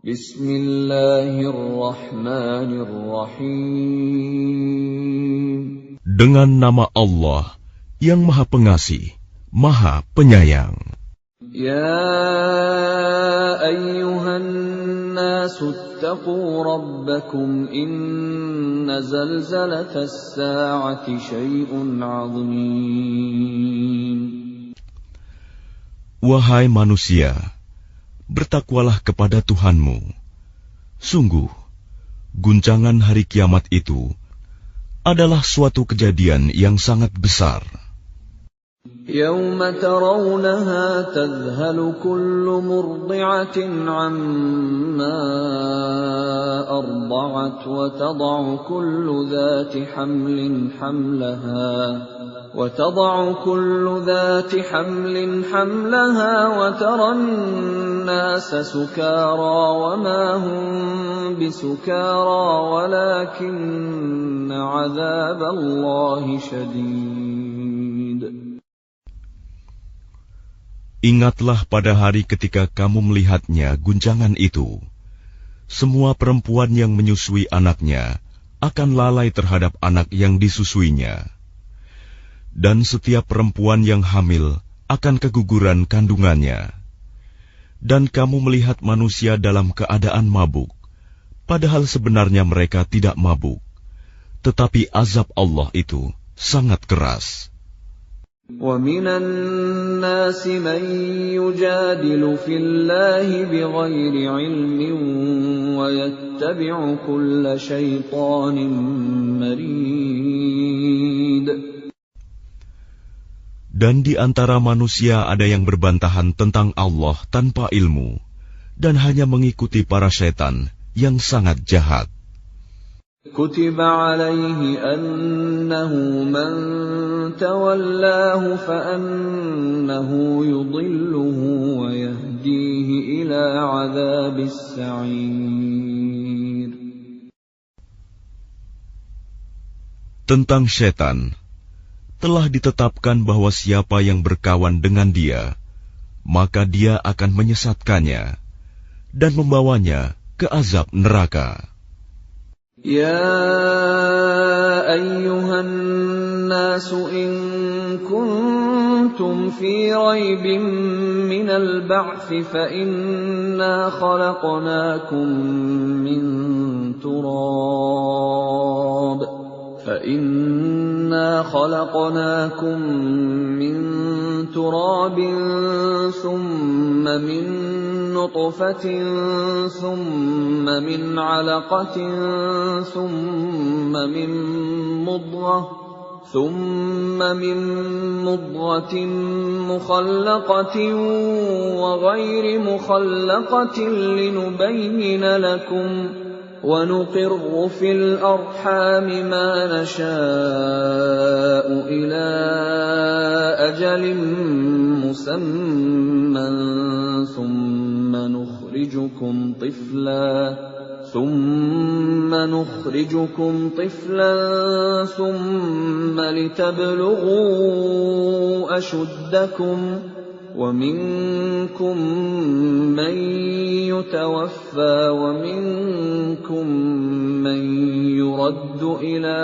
Bismillahirrahmanirrahim. Dengan nama Allah yang Maha Pengasih, Maha Penyayang. Ya ayyuhan nasu attaqu rabbakum inna zalzalatas sa'ati syai'un 'azim. Wahai manusia, bertakwalah kepada Tuhanmu. Sungguh, guncangan hari kiamat itu adalah suatu kejadian yang sangat besar. يَوْمَ تَرَوْنَهَا تَذْهَلُ كُلُّ مُرْضِعَةٍ عَمَّا أَرْضَعَتْ وَتَضَعُ كُلُّ ذَاتِ حَمْلٍ حَمْلَهَا وَتَرَى النَّاسَ سُكَارَى وَمَا هُمْ بِسُكَارَى وَلَكِنَّ عَذَابَ اللَّهِ شَدِيدٌ. Ingatlah pada hari ketika kamu melihatnya guncangan itu. Semua perempuan yang menyusui anaknya akan lalai terhadap anak yang disusuinya. Dan setiap perempuan yang hamil akan keguguran kandungannya. Dan kamu melihat manusia dalam keadaan mabuk, padahal sebenarnya mereka tidak mabuk. Tetapi azab Allah itu sangat keras. وَمِنَ النَّاسِ مَن يُجَادِلُ فِي اللَّهِ بِغَيْرِ عِلْمٍ وَيَتَّبِعُ كُلَّ شَيْطَانٍ مَرِيدٍ. Dan di antara manusia ada yang berbantahan tentang Allah tanpa ilmu, dan hanya mengikuti para syaitan yang sangat jahat. كُتِبَ عَلَيْهِ أَنَّهُ مَن تَوَلَّاهُ فَأَنَّهُ يُضِلُّهُ وَيَهْدِيهِ إِلَى عَذَابِ السَّعِيرِ. Tentang syaitan, telah ditetapkan bahwa siapa yang berkawan dengan dia, maka dia akan menyesatkannya dan membawanya ke azab neraka. يَا أَيُّهَا النَّاسُ إِن كُنتُمْ فِي رَيْبٍ مِّنَ الْبَعْثِ فَإِنَّا خَلَقْنَاكُم مِّن تُرَابٍ ثُمَّ مِن نُّطْفَةٍ ثُمَّ مِنْ عَلَقَةٍ ثُمَّ مِن مُّضْغَةٍ مُّخَلَّقَةٍ وَغَيْرِ مُخَلَّقَةٍ لِّنُبَيِّنَ لَكُمْ وَنُقِرُّ فِي الْأَرْحَامِ مَا نَشَاءُ إِلَىٰ أَجَلٍ مُّسَمًّى ثُمَّ نُخْرِجُكُمْ طِفْلًا ثُمَّ لِتَبْلُغُوا أَشُدَّكُمْ وَمِنكُم مَّن يُتَوَفَّىٰ وَمِنكُم مَّن يُرَدُّ إِلَىٰ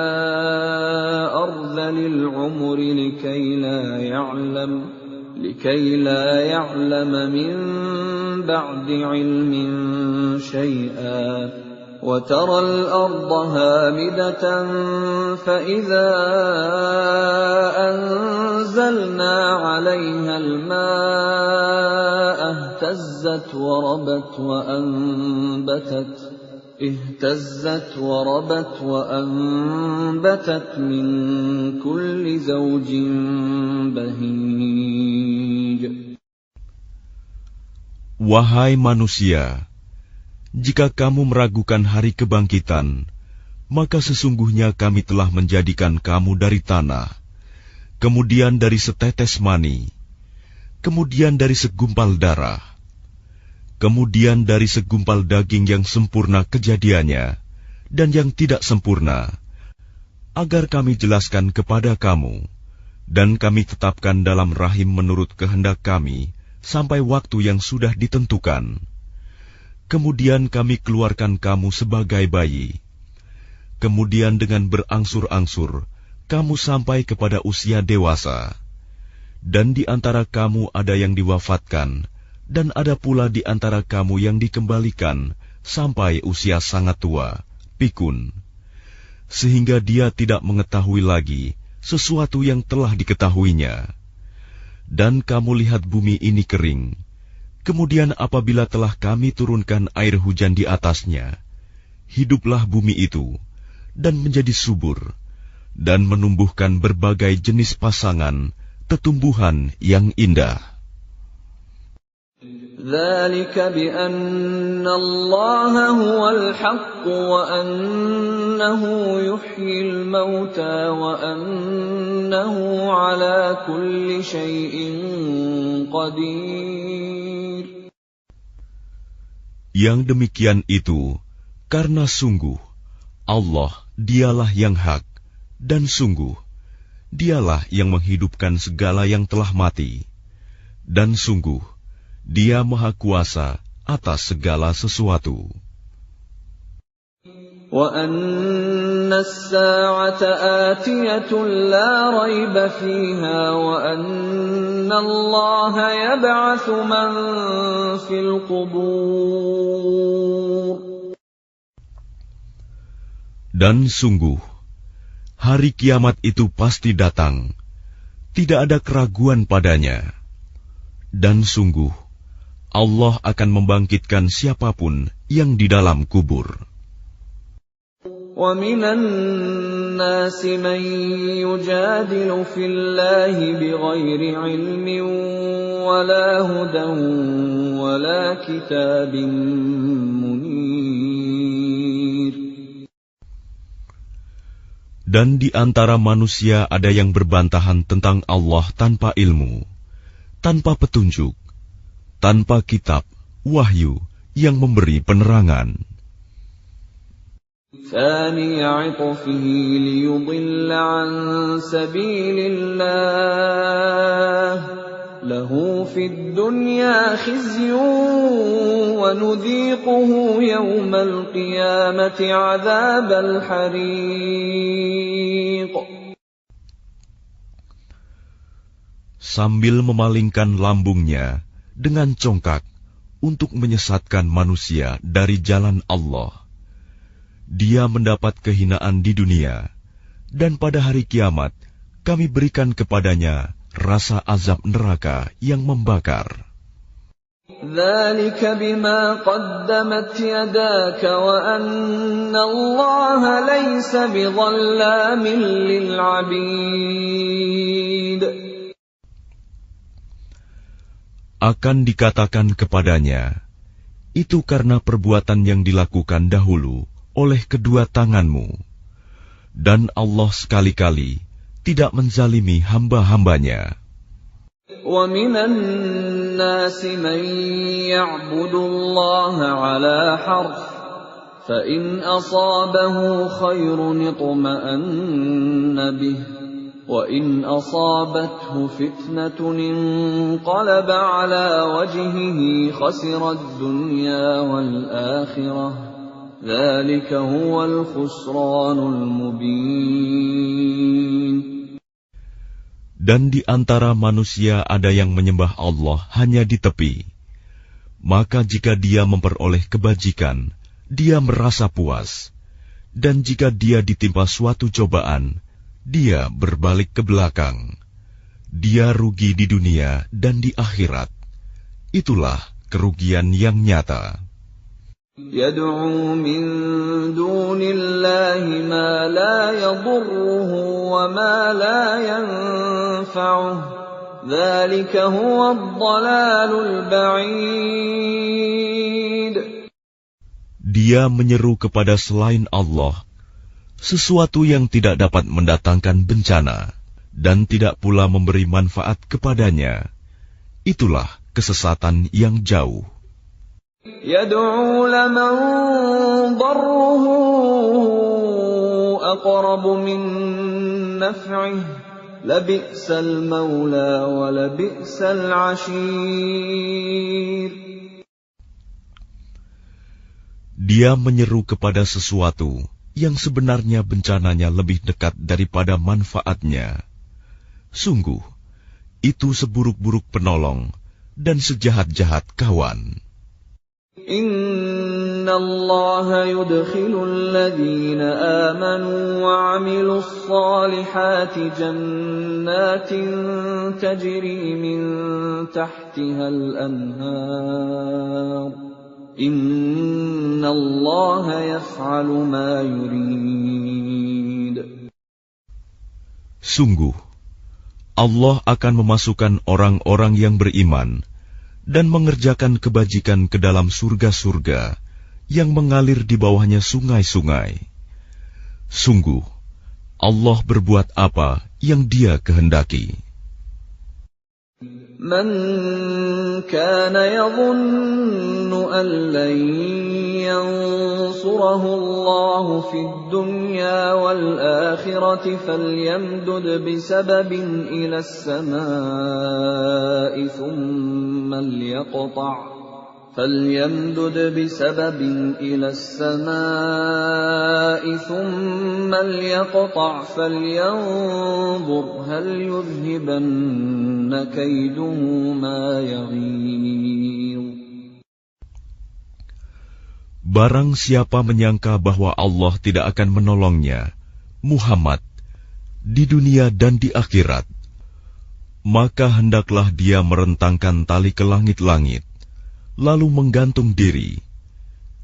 أَرْذَلِ الْعُمُرِ لِكَيْ لَا يَعْلَمَ مِن بَعْدِ عِلْمٍ شَيْئًا وَتَرَى الْأَرْضَ هَامِدَةً فَإِذَا أَنزَلْنَا عَلَيْهَا الْمَاءَ اهْتَزَّتْ وَرَبَتْ وَأَنبَتَتْ مِن كُلِّ زَوْجٍ بَهِيجٍ. Wahai manusia, jika kamu meragukan hari kebangkitan, maka sesungguhnya kami telah menjadikan kamu dari tanah, kemudian dari setetes mani, kemudian dari segumpal darah, kemudian dari segumpal daging yang sempurna kejadiannya dan yang tidak sempurna, agar kami jelaskan kepada kamu, dan kami tetapkan dalam rahim menurut kehendak kami sampai waktu yang sudah ditentukan. kemudian kami keluarkan kamu sebagai bayi. Kemudian dengan berangsur-angsur, kamu sampai kepada usia dewasa. Dan di antara kamu ada yang diwafatkan, dan ada pula di antara kamu yang dikembalikan sampai usia sangat tua, pikun, sehingga dia tidak mengetahui lagi sesuatu yang telah diketahuinya. Dan kamu lihat bumi ini kering. Kemudian apabila telah kami turunkan air hujan di atasnya, hiduplah bumi itu, dan menjadi subur, dan menumbuhkan berbagai jenis pasangan, tetumbuhan yang indah. ذَلِكَ بِأَنَّ اللَّهَ هُوَ الْحَقُّ وَأَنَّهُ يُحْيِي الْمَوْتَى وَأَنَّهُ عَلَى كُلِّ شَيْءٍ قَدِيرٌ. Yang demikian itu karena sungguh Allah dialah yang hak, dan sungguh dialah yang menghidupkan segala yang telah mati, dan sungguh Dia Maha Kuasa atas segala sesuatu. وَأَنَّ السَّاعَةَ آتِيَةٌ لَا رَيْبَ فِيهَا وَأَنَّ اللَّهَ يَبْعَثُ مَن فِي الْقُبُورِ. Dan sungguh hari kiamat itu pasti datang, tidak ada keraguan padanya. Dan sungguh Allah akan membangkitkan siapapun yang di dalam kubur. وَمِنَ النَّاسِ مَن يُجَادِلُ فِي اللَّهِ بِغَيْرِ عِلْمٍ وَلَا هُدًى وَلَا كِتَابٍ مُنِيرٍ. Dan di antara manusia ada yang berbantahan tentang Allah tanpa ilmu, tanpa petunjuk, tanpa kitab, wahyu yang memberi penerangan. ثَانِيَ عِطْفِهِ لِيُضِلَّ عَن سَبِيلِ اللَّهِ لَهُ فِي الدُّنْيَا خِزْيٌ وَنُذِيقُهُ يَوْمَ الْقِيَامَةِ عَذَابَ الْحَرِيقِ. Sambil memalingkan lambungnya dengan congkak untuk menyesatkan manusia dari jalan Allah, dia mendapat kehinaan di dunia, dan pada hari kiamat kami berikan kepadanya rasa azab neraka yang membakar. ذَلِكَ بِمَا قَدَّمَتْ يَدَاكَ وَأَنَّ اللَّهَ لَيْسَ بِظَلَّامٍ لِلْعَبِيدِ. Akan dikatakan kepadanya, itu karena perbuatan yang dilakukan dahulu oleh kedua tanganmu, dan Allah sekali-kali tidak menzalimi hamba-hambanya. وَمِنَ النَّاسِ مَن يَعْبُدُ اللَّهَ عَلَى حَرْفٍ فَإِنْ أَصَابَهُ خَيْرٌ اطْمَأَنَّ بِهِ وَإِنْ أَصَابَتْهُ فِتْنَةٌ انقَلَبَ عَلَى وَجْهِهِ خَسِرَ الدُّنْيَا وَالْآخِرَةَ ذَلِكَ هُوَ الْخُسْرَانُ الْمُبِينُ. Dan di antara manusia ada yang menyembah Allah hanya di tepi. Maka jika dia memperoleh kebajikan, dia merasa puas. Dan jika dia ditimpa suatu cobaan, dia berbalik ke belakang. Dia rugi di dunia dan di akhirat. Itulah kerugian yang nyata. يَدْعُو مِن دُونِ اللَّهِ مَا لَا يَضُرُّهُ وَمَا لَا يَنفَعُهُ ذَلِكَ هُوَ الضَّلَالُ الْبَعِيدُ. Dia menyeru kepada selain Allah sesuatu yang tidak dapat mendatangkan bencana dan tidak pula memberi manfaat kepadanya. Itulah kesesatan yang jauh. يَدْعُو لَمَن ضَرُّهُ أَقْرَبُ مِن نَّفْعِهِ لَبِئْسَ الْمَوْلَىٰ وَلَبِئْسَ الْعَشِيرُ. Dia menyeru kepada sesuatu yang sebenarnya bencananya lebih dekat daripada manfaatnya. Sungguh, itu seburuk-buruk penolong dan sejahat-jahat kawan. Inna Allah yudkhilul ladhina amanu wa 'amilus salihati jannatin tajri min tahtihal anhar. Inna Allah yaf'alu ma yurid. Sungguh, Allah akan memasukkan orang-orang yang beriman dan mengerjakan kebajikan ke dalam surga-surga yang mengalir di bawahnya sungai-sungai. Sungguh, Allah berbuat apa yang Dia kehendaki. Man kana yadhunnu an lan yansurahu Allah fid dunya wal akhirati falyamdud bisababin ila as-samaa'i thumma liyaqta' فليمدد بسبب إلى السماء ثم ليقطع فلينظر هل يذهبن كيده ما يغيظ. Barang siapa menyangka bahwa Allah tidak akan menolongnya, Muhammad, di dunia dan di akhirat, maka hendaklah dia merentangkan tali ke langit-langit, lalu menggantung diri.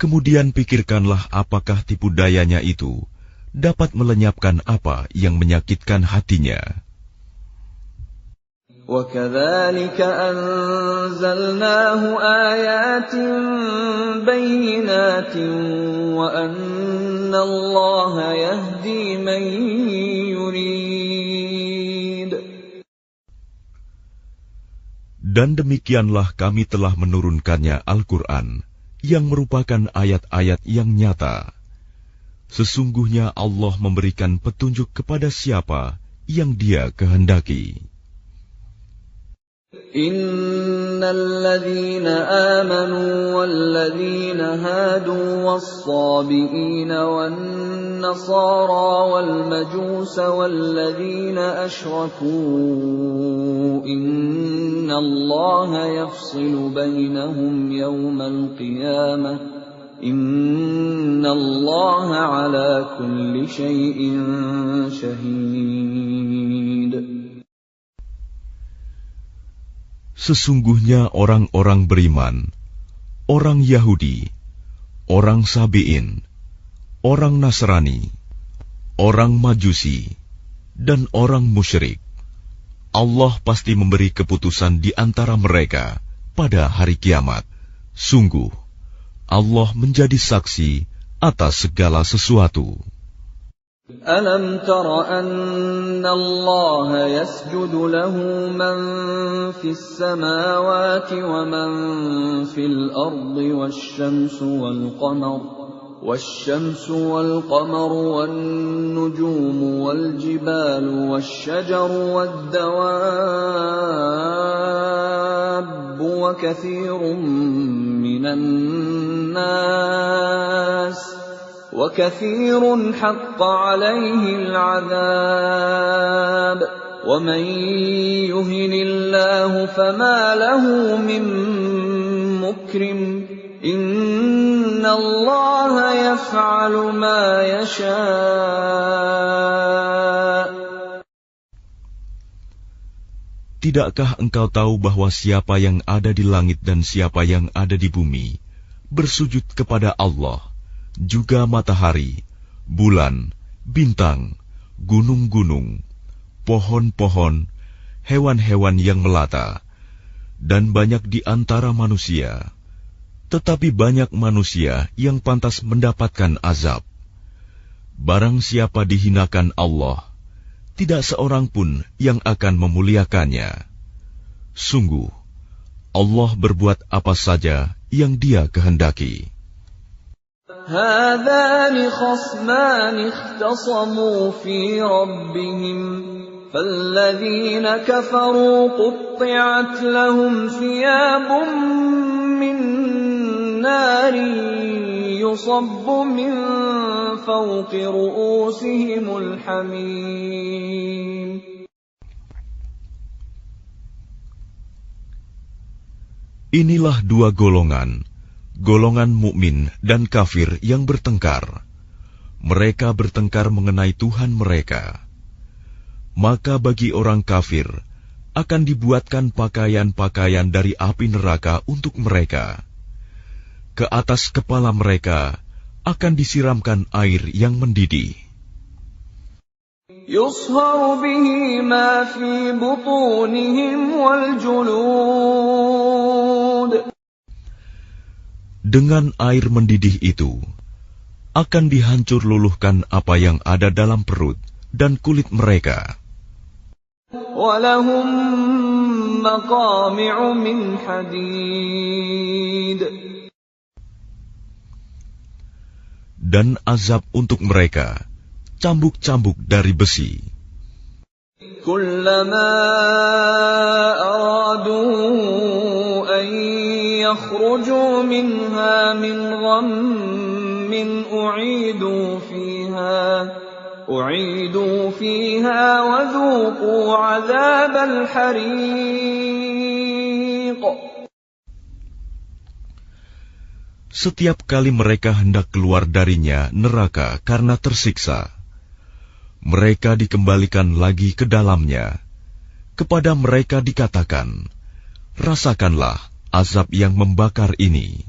Kemudian pikirkanlah apakah tipu dayanya itu dapat melenyapkan apa yang menyakitkan hatinya. وَكَذَلِكَ أَنزَلْنَاهُ آيَاتٍ بَيِّنَاتٍ وَأَنَّ اللَّهَ يَهْدِي مَن يُرِيدُ. Dan demikianlah kami telah menurunkannya Al-Quran, yang merupakan ayat-ayat yang nyata. Sesungguhnya Allah memberikan petunjuk kepada siapa yang Dia kehendaki. Innal ladzina amanu wal ladzina hadu was-sabiina wan nasara wal majusa wal ladzina asyraku innallaha yafsilu bainahum yawmal qiyamah innallaha ala kulli syai'in syahid. Sesungguhnya orang-orang beriman, orang Yahudi, orang Sabi'in, orang Nasrani, orang Majusi, dan orang musyrik, Allah pasti memberi keputusan di antara mereka pada hari kiamat. Sungguh, Allah menjadi saksi atas segala sesuatu. Alam tara anna Allah yasjudu lahu man fis samawati wa man fil ardi wasyamsu wal qamaru wan nujumu wal jibalu wasyajaru wad dawabbu wa katsirun minan nas وَكَثِيرٌ حَقَّ عَلَيْهِ الْعَذَابُ وَمَن يُهِنِ اللَّهُ فَمَا لَهُ مِن مُّكْرِمٍ إِنَّ اللَّهَ يَفْعَلُ مَا يَشَاءُ. Tidakkah engkau tahu bahwa siapa yang ada di langit dan siapa yang ada di bumi bersujud kepada Allah, juga matahari, bulan, bintang, gunung-gunung, pohon-pohon, hewan-hewan yang melata, dan banyak di antara manusia. Tetapi banyak manusia yang pantas mendapatkan azab. Barang siapa dihinakan Allah, tidak seorang pun yang akan memuliakannya. Sungguh, Allah berbuat apa saja yang Dia kehendaki. هذان خصمان اختصموا في ربهم فالذين كفروا قطعت لهم ثياب من نار يصب من فوق رؤوسهم الحميم. Inilah dua golongan, golongan mukmin dan kafir yang bertengkar. Mereka bertengkar mengenai Tuhan mereka. Maka bagi orang kafir akan dibuatkan pakaian-pakaian dari api neraka untuk mereka. Ke atas kepala mereka akan disiramkan air yang mendidih. يصهر به ما في بطونهم والجلود. Dengan air mendidih itu akan dihancur luluhkan apa yang ada dalam perut dan kulit mereka. وَلَهُم مَّقَامِعُ مِنْ حَدِيدٍ. Dan azab untuk mereka cambuk-cambuk dari besi. كُلَّمَا أَرَادُوا أَن يَخْرُجُوا مِنْهَا مِنْ غَمٍّ أُعِيدُوا فِيهَا وَذُوقُوا عَذَابَ الْحَرِيقِ. Setiap kali mereka hendak keluar darinya neraka karena tersiksa, mereka dikembalikan lagi ke dalamnya. Kepada mereka dikatakan, rasakanlah azab yang membakar ini.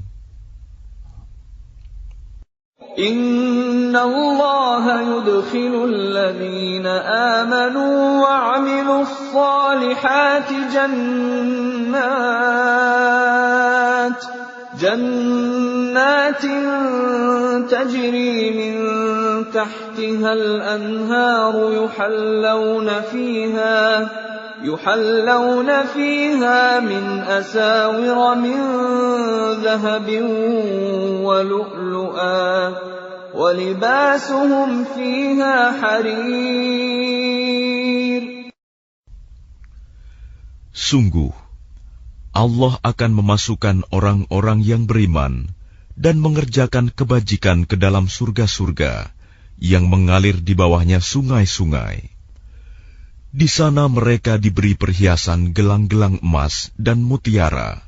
Inna Allah yudkhilul ladhina amanu wa 'amilus salihati jannatin tajri min tahtiha al-anharu yuhallawna fiha min asawira min dhahabin wa lu'lu'a wa libasuhum fiha harir. Sungguh Allah akan memasukkan orang-orang yang beriman dan mengerjakan kebajikan ke dalam surga-surga yang mengalir di bawahnya sungai-sungai. Di sana mereka diberi perhiasan gelang-gelang emas dan mutiara,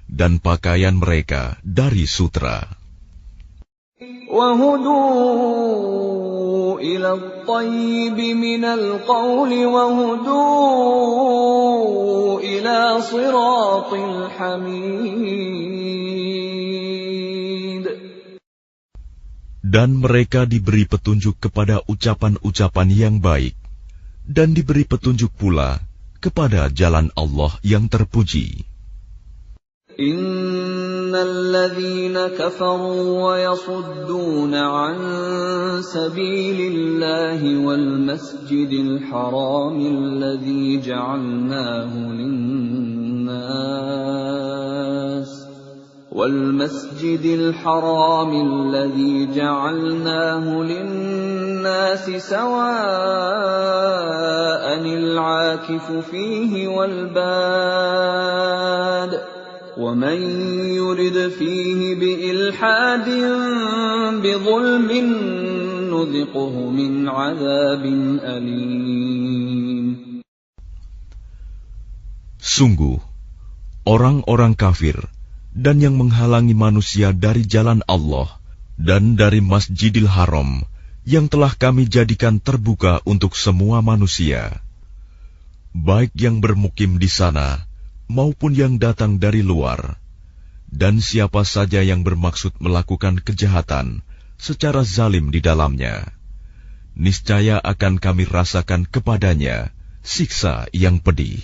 dan pakaian mereka dari sutra. وَهُدُوا إِلَى الطَّيِّبِ مِنَ الْقَوْلِ وَهُدُوا إِلَى صِرَاطِ الْحَمِيدِ. Dan mereka diberi petunjuk kepada ucapan-ucapan yang baik, dan diberi petunjuk pula kepada jalan Allah yang terpuji. Innal ladzina kafaru wa yasudduna 'an sabilillahi wal masjidil haramil ladzi ja'alnahu lin-nas والمسجد الحرام الذي جعلناه للناس سواء العاكف فيه والباد ومن يرد فيه بإلحاد بظلم نذقه من عذاب أليم. Sungguh, orang-orang kafir dan yang menghalangi manusia dari jalan Allah dan dari Masjidil Haram yang telah kami jadikan terbuka untuk semua manusia, baik yang bermukim di sana maupun yang datang dari luar, dan siapa saja yang bermaksud melakukan kejahatan secara zalim di dalamnya, niscaya akan kami rasakan kepadanya siksa yang pedih.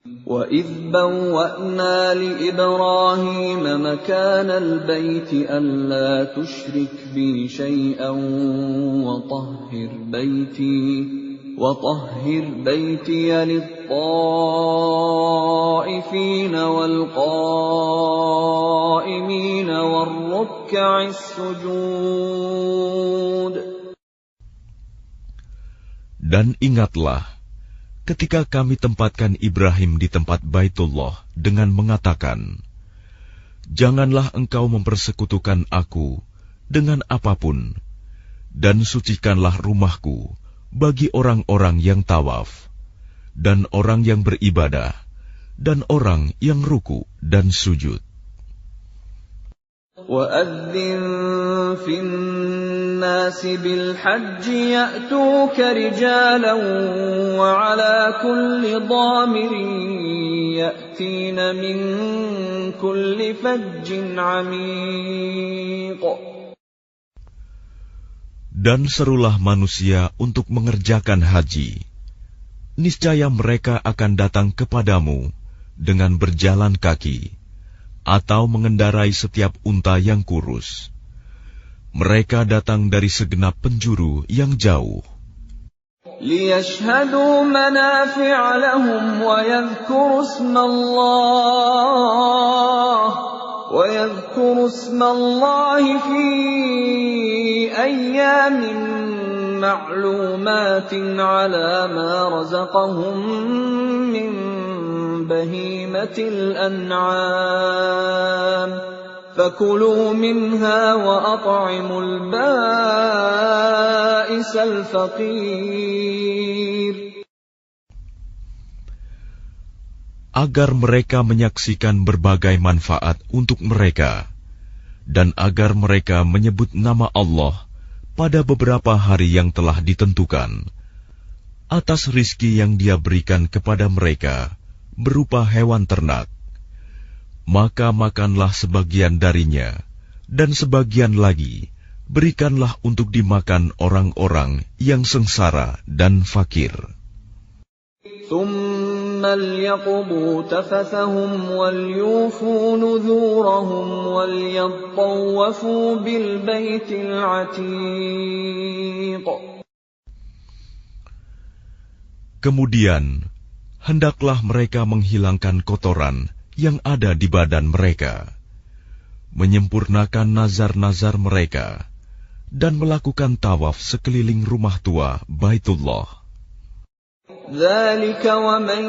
وَإِذْ بَوَّأْنَا لِإِبْرَاهِيمَ مَكَانَ الْبَيْتِ أَلَّا تُشْرِكْ بِي شَيْئًا وَطَهِّرْ بَيْتِيَ لِلطَّائِفِينَ وَالْقَائِمِينَ وَالرُّكَّعِ السُّجُودِ. Dan ingatlah ketika kami tempatkan Ibrahim di tempat Baitullah dengan mengatakan, janganlah engkau mempersekutukan aku dengan apapun, dan sucikanlah rumahku bagi orang-orang yang tawaf, dan orang yang beribadah, dan orang yang ruku dan sujud. وَأَذِّن فِي النَّاسِ بِالْحَجِّ يَأْتُوكَ رِجَالًا وَعَلَى كُلِّ ضَامِرٍ يَأْتِينَ مِنْ كُلِّ فَجٍّ عَمِيقٍ. Dan serulah manusia untuk mengerjakan haji. Niscaya mereka akan datang kepadamu dengan berjalan kaki, atau mengendarai setiap unta yang kurus. Mereka datang dari segenap penjuru yang jauh. لِيَشْهَدُوا مَنَافِعَ لَهُمْ وَيَذْكُرُوا اسْمَ اللَّهِ فِي أَيَّامٍ مَّعْلُومَاتٍ عَلَى مَا رَزَقَهُم مِّن بهيمة الأنعام فكلوا منها وأطعموا البائس الفقير. Agar mereka menyaksikan berbagai manfaat untuk mereka, dan agar mereka menyebut nama Allah pada beberapa hari yang telah ditentukan, atas rizki yang Dia berikan kepada mereka berupa hewan ternak, maka makanlah sebagian darinya, dan sebagian lagi berikanlah untuk dimakan orang-orang yang sengsara dan fakir. ثُمَّ لْيَقْضُوا تَفَثَهُمْ وَلْيُوفُوا نُذُورَهُمْ وَلْيَطَّوَّفُوا بِالْبَيْتِ الْعَتِيقِ. Kemudian hendaklah mereka menghilangkan kotoran yang ada di badan mereka, menyempurnakan nazar-nazar mereka, dan melakukan tawaf sekeliling rumah tua Baitullah. ذَلِكَ وَمَن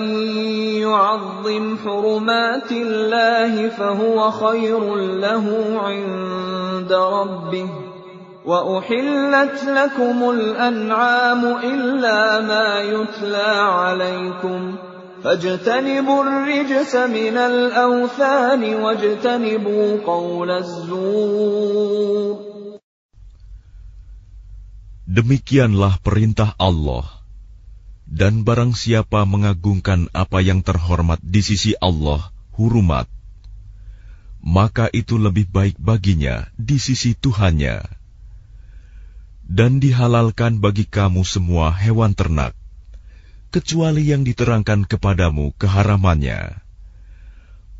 يُعَظِّمْ حُرُمَاتِ اللَّهِ فَهُوَ خَيْرٌ لَّهُ عِندَ رَبِّهِ وَأُحِلَّتْ لَكُمُ الْأَنْعَامُ إِلَّا مَا يُتْلَى عَلَيْكُمْ فَاجْتَنِبُوا الرِّجْسَ مِنَ الْأَوْثَانِ وَاجْتَنِبُوا قَوْلَ الزُّورِ. Demikianlah perintah Allah, dan barang siapa mengagungkan apa yang terhormat di sisi Allah, hurumat, maka itu lebih baik baginya di sisi Tuhannya. Dan dihalalkan bagi kamu semua hewan ternak, kecuali yang diterangkan kepadamu keharamannya.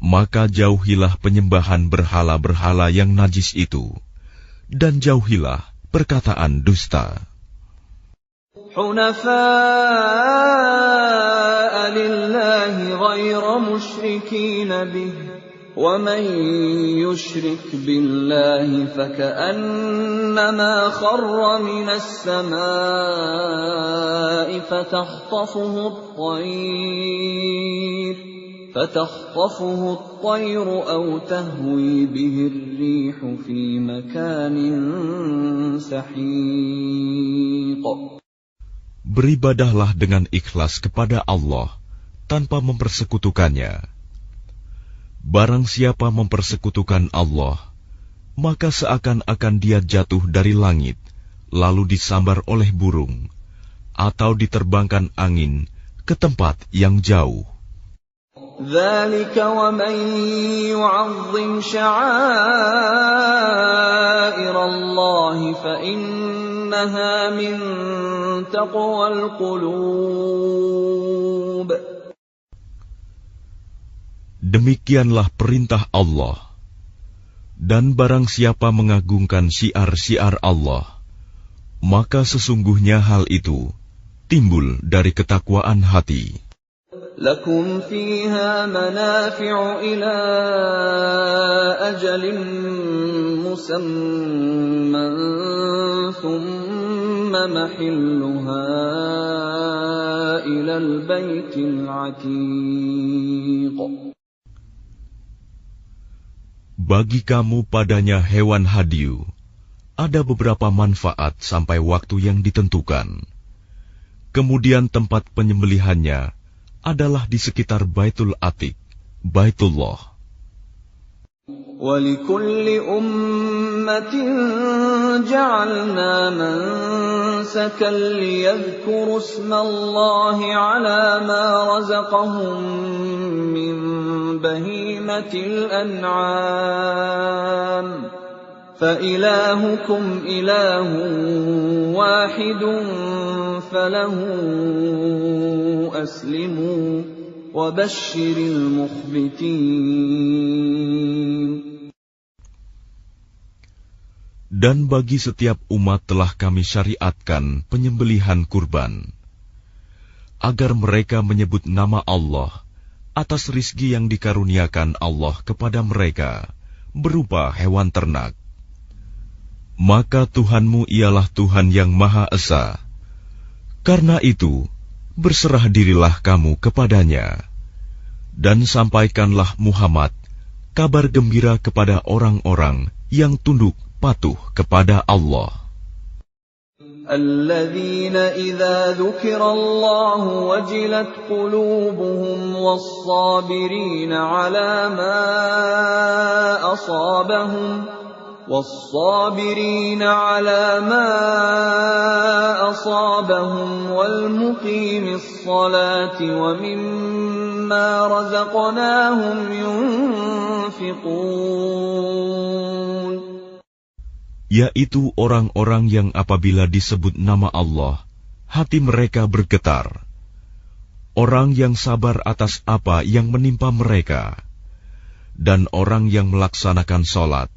Maka jauhilah penyembahan berhala-berhala yang najis itu, dan jauhilah perkataan dusta. حُنَفَاءَ لِلَّهِ غَيْرَ مُشْرِكِينَ بِهِ وَمَن يُشْرِكْ بِاللَّهِ فَكَأَنَّمَا خَرَّ مِنَ السَّمَاءِ فَتَخْطَفُهُ الطَّيْرُ أَوْ تَهْوِي بِهِ الرِّيحُ فِي مَكَانٍ سَحِيقٍ. Beribadahlah dengan ikhlas kepada Allah tanpa mempersekutukannya. Barang siapa mempersekutukan Allah, maka seakan-akan dia jatuh dari langit, lalu disambar oleh burung, atau diterbangkan angin ke tempat yang jauh. ذَلِكَ وَمَن يُعَظِّمْ شَعَائِرَ اللَّهِ فَإِنَّهَا مِن تَقْوَى الْقُلُوبِ. Demikianlah perintah Allah. Dan barang siapa mengagungkan syiar-syiar Allah, maka sesungguhnya hal itu timbul dari ketakwaan hati. لَكُمْ فِيهَا مَنَافِعُ إِلَىٰ أَجَلٍ مُّسَمًّى ثُمَّ مَحِلُّهَا إِلَى الْبَيْتِ الْعَتِيقِ. Bagi kamu padanya hewan hadiu ada beberapa manfaat sampai waktu yang ditentukan. Kemudian tempat penyembelihannya adalah di sekitar Baitul Atiq, Baitullah. وَلِكُلِّ أُمَّةٍ جَعَلْنَا مَنسَكًا لِيَذْكُرُوا اسْمَ اللَّهِ عَلَى مَا رَزَقَهُم مِّن بَهِيمَةِ الْأَنْعَامِ فَإِلَٰهُكُمْ إِلَٰهٌ وَاحِدٌ فَلَهُ أَسْلِمُوا وَبَشِّرِ الْمُخْبِتِينَ. Dan bagi setiap umat telah kami syariatkan penyembelihan kurban, agar mereka menyebut nama Allah atas rizki yang dikaruniakan Allah kepada mereka berupa hewan ternak. Maka Tuhanmu ialah Tuhan yang Maha Esa. Karena itu, berserah dirilah kamu kepadanya. Dan sampaikanlah Muhammad kabar gembira kepada orang-orang yang tunduk patuh kepada Allah. Alladzina idza dzukirallahu wajilat qulubuhum was-sabirina 'ala ma asabahum والصابرين على ما أصابهم والمقيم الصلاة ومما رزقناهم ينفقون. Yaitu orang-orang yang apabila disebut nama Allah, hati mereka bergetar. Orang yang sabar atas apa yang menimpa mereka, dan orang yang melaksanakan sholat,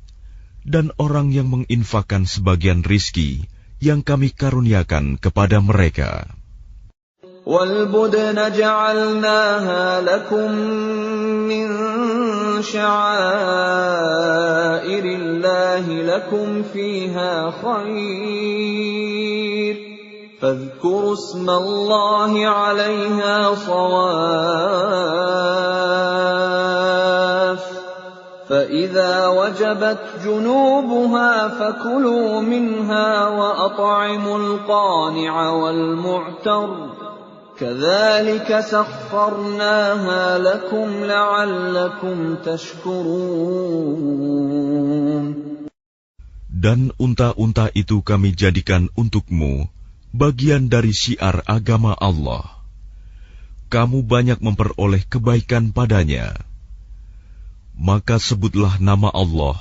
dan orang yang menginfakkan sebagian rizki yang kami karuniakan kepada mereka. وَالْبُدْنَ جَعَلْنَاهَا لَكُمْ مِنْ شَعَائِرِ اللَّهِ لَكُمْ فِيهَا خَيْرٌ فَاذْكُرُوا اسْمَ اللَّهِ عَلَيْهَا صَوَافَّ فَإِذَا وَجَبَتْ جُنُوبُهَا فَكُلُوا مِنْهَا وَأَطْعِمُوا الْقَانِعَ وَالْمُعْتَرَّ كَذَلِكَ سَخَّرْنَاهَا لَكُمْ لَعَلَّكُمْ تَشْكُرُونَ. Dan unta-unta itu kami jadikan untukmu bagian dari syiar agama Allah. Kamu banyak memperoleh kebaikan padanya. Maka sebutlah nama Allah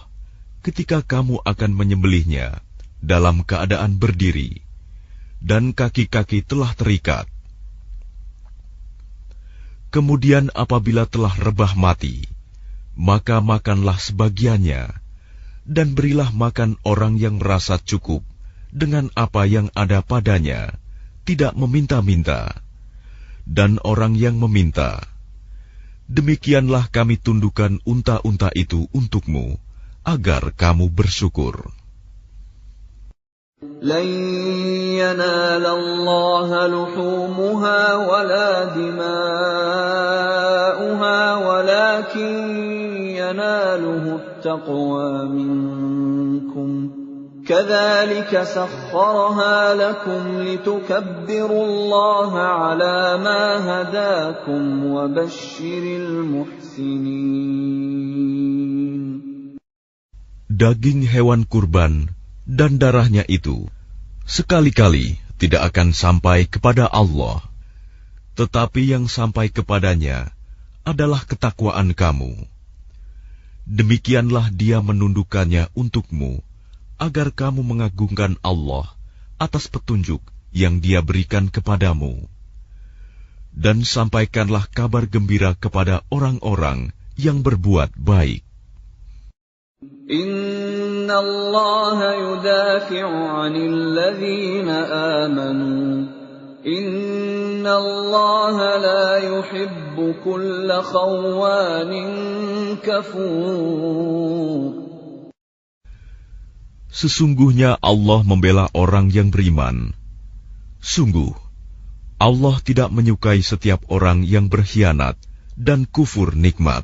ketika kamu akan menyembelihnya dalam keadaan berdiri, dan kaki-kaki telah terikat. Kemudian apabila telah rebah mati, maka makanlah sebagiannya, dan berilah makan orang yang merasa cukup dengan apa yang ada padanya, tidak meminta-minta, dan orang yang meminta. Demikianlah kami tundukkan unta-unta itu untukmu, agar kamu bersyukur. لَن يَنَالَ اللَّهَ لُحُومُهَا وَلَا دِمَاؤُهَا وَلَكِن يَنَالُهُ التَّقْوَى مِنكُمْ كَذَلِكَ سَخَّرَهَا لَكُمْ لِتُكَبِّرُوا اللَّهَ عَلَى مَا هَدَاكُمْ وَبَشِّرِ الْمُحْسِنِينَ. Daging hewan kurban dan darahnya itu sekali-kali tidak akan sampai kepada Allah, tetapi yang sampai kepadanya adalah ketakwaan kamu. Demikianlah Dia menundukkannya untukmu, agar kamu mengagungkan Allah atas petunjuk yang Dia berikan kepadamu. Dan sampaikanlah kabar gembira kepada orang-orang yang berbuat baik. Inna Allah yudafi'u 'anil ladzina amanu. Inna Allah la yuhibbu kulla khawanin kafur. Sesungguhnya Allah membela orang yang beriman. Sungguh, Allah tidak menyukai setiap orang yang berkhianat dan kufur nikmat.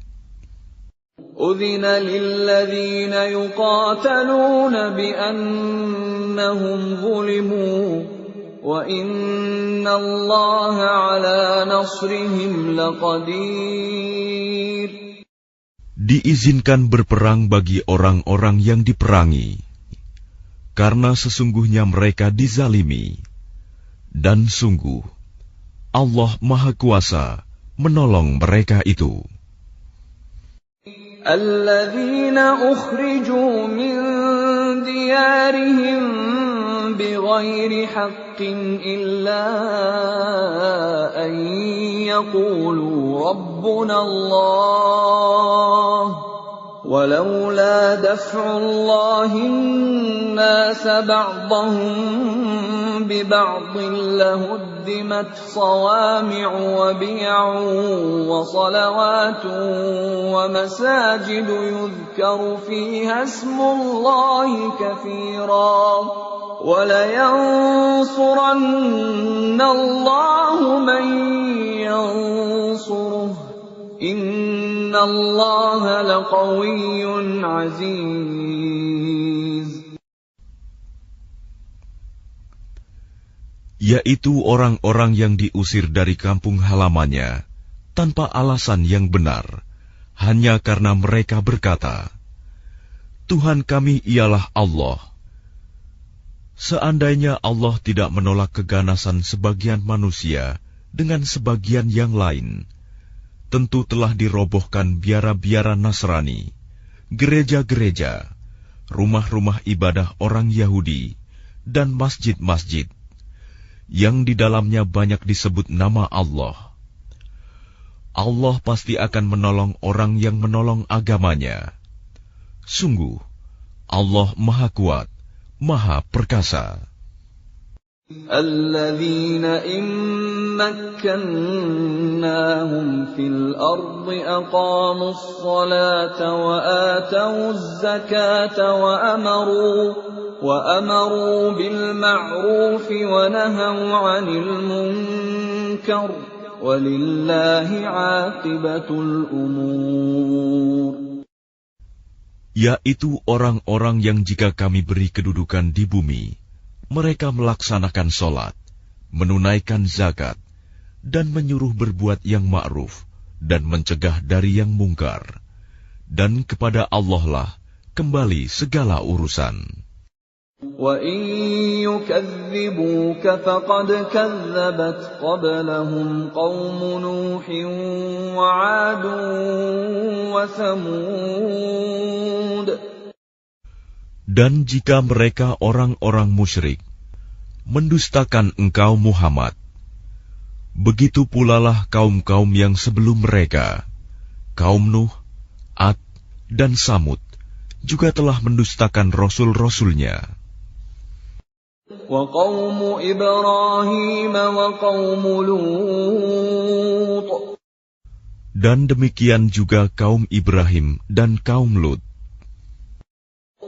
أذن للذين يقاتلون بأنهم ظلموا وإن الله على نصرهم لقدير. Diizinkan berperang bagi orang-orang yang diperangi, karena sesungguhnya mereka dizalimi, dan sungguh Allah Maha Kuasa menolong mereka itu. الذين أخرجوا من ديارهم بغير حق إلا أن يقولوا ربنا الله ولولا دفع الله الناس بعضهم ببعض لهدمت صوامع وبيع وصلوات ومساجد يذكر فيها اسم الله كثيرا ولينصرن الله من ينصره إن الله لقوي عزيز. Yaitu orang-orang yang diusir dari kampung halamannya tanpa alasan yang benar, hanya karena mereka berkata, Tuhan kami ialah Allah. Seandainya Allah tidak menolak keganasan sebagian manusia dengan sebagian yang lain, tentu telah dirobohkan biara-biara Nasrani, gereja-gereja, rumah-rumah ibadah orang Yahudi, dan masjid-masjid, yang di dalamnya banyak disebut nama Allah. Allah pasti akan menolong orang yang menolong agamanya. Sungguh, Allah Maha Kuat, Maha Perkasa. الذين إن مكناهم في الأرض أقاموا الصلاة وآتوا الزكاة وأمروا بالمعروف ونهوا عن المنكر ولله عاقبة الأمور. Yaitu orang-orang yang jika kami beri kedudukan di bumi, mereka melaksanakan sholat, menunaikan zakat, dan menyuruh berbuat yang ma'ruf, dan mencegah dari yang mungkar. Dan kepada Allah lah kembali segala urusan. وَإِن يُكَذِّبُوكَ فَقَدْ كَذَّبَتْ قَبْلَهُمْ قَوْمُ نُوحٍ وَعَادٌ وَثَمُودُ. Dan jika mereka orang-orang musyrik mendustakan engkau Muhammad, begitu pula lah kaum-kaum yang sebelum mereka, kaum Nuh, Ad, dan Samud, juga telah mendustakan rasul-rasulnya. وَقَوْمُ إِبْرَاهِيمَ وَقَوْمُ لُوطٍ. Dan demikian juga kaum Ibrahim dan kaum Lut.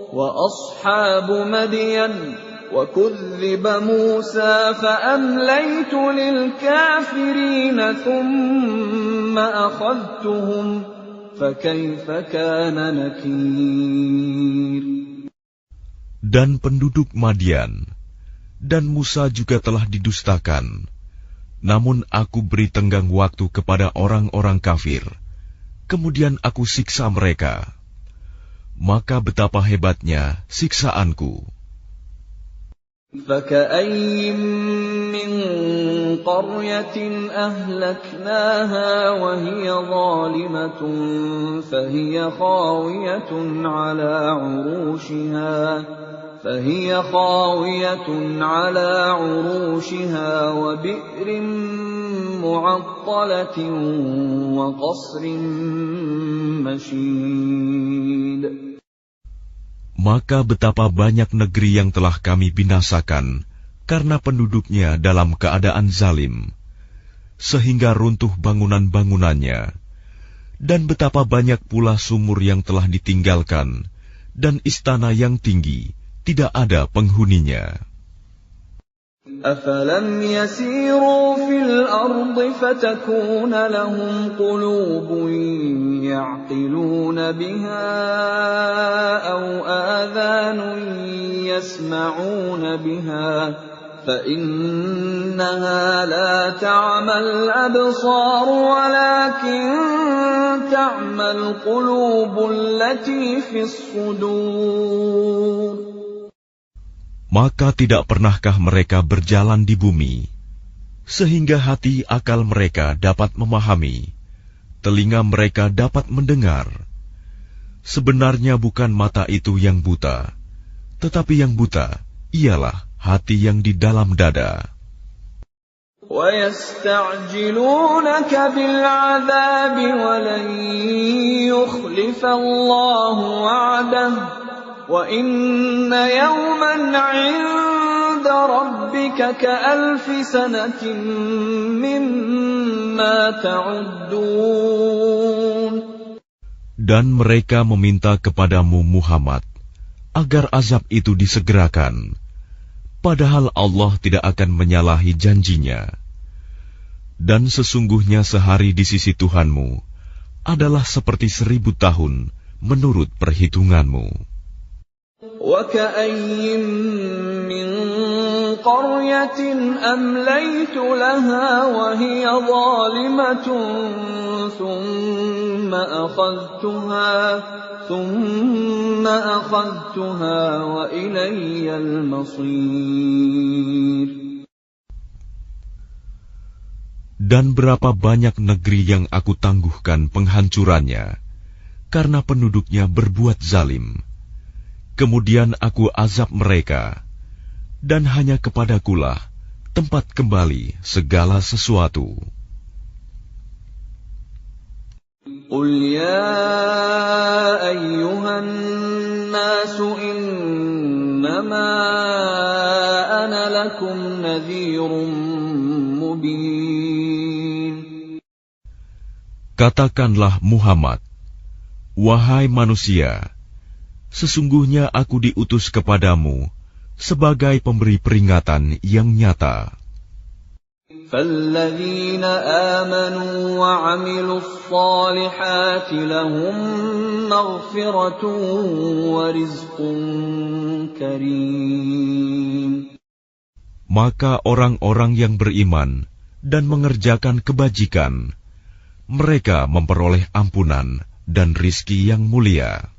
وَأَصْحَابُ مَدْيَنَ وَكُذِّبَ مُوسَى فَأَمْلَيْتُ لِلْكَافِرِينَ ثُمَّ أَخَذْتُهُمْ فَكَيْفَ كَانَ نَكِيرِ. Dan penduduk Madian dan Musa juga telah didustakan, namun aku beri tenggang waktu kepada orang-orang kafir, kemudian aku siksa mereka. Maka betapa hebatnya siksaanku. فَكَأَيِّن مِّن قَرْيَةٍ أَهْلَكْنَاهَا وَهِيَ ظَالِمَةٌ فهي خاوية على عروشها وبئر معطلة وقصر مشيد. Maka betapa banyak negeri yang telah kami binasakan karena penduduknya dalam keadaan zalim, sehingga runtuh bangunan-bangunannya, dan betapa banyak pula sumur yang telah ditinggalkan, dan istana yang tinggi tidak ada penghuninya. أفلم يسيروا في الأرض فتكون لهم قلوب يعقلون بها أو آذان يسمعون بها فإنها لا تعمى الأبصار ولكن تعمى القلوب التي في الصدور. Maka tidak pernahkah mereka berjalan di bumi, sehingga hati akal mereka dapat memahami, telinga mereka dapat mendengar. Sebenarnya bukan mata itu yang buta, tetapi yang buta ialah hati yang di dalam dada. وَيَسْتَعْجِلُونَكَ بِالْعَذَابِ وَلَنْ يُخْلِفَ اللَّهُ وَعْدَهُ وَإِنَّ يَوْمًا عِندَ رَبِّكَ كَأَلْفِ سَنَةٍ مِّمَّا تَعُدُّونَ. Dan mereka meminta kepadamu Muhammad agar azab itu disegerakan, padahal Allah tidak akan menyalahi janjinya. Dan sesungguhnya sehari di sisi Tuhanmu adalah seperti 1000 tahun menurut perhitunganmu. وَكَأَيِّن مِّن قَرْيَةٍ أَمْلَيْتُ لَهَا وَهِيَ ظَالِمَةٌ ثُمَّ أَخَذْتُهَا وَإِلَيَّ الْمَصِيرُ. Dan berapa banyak negeri yang aku tangguhkan penghancurannya, karena penduduknya berbuat zalim. Kemudian aku azab mereka, dan hanya kepadakulah tempat kembali segala sesuatu. قُلْ يَا أَيُّهَا النَّاسُ إِنَّمَا أَنَا لَكُمْ نَذِيرٌ مُبِينٌ. Katakanlah Muhammad, wahai manusia, sesungguhnya aku diutus kepadamu sebagai pemberi peringatan yang nyata. فَالَّذِينَ آمَنُوا وَعَمِلُوا الصَّالِحَاتِ لَهُم مَّغْفِرَةٌ وَرِزْقٌ كَرِيمٌ. Maka orang-orang yang beriman dan mengerjakan kebajikan, mereka memperoleh ampunan dan rizki yang mulia.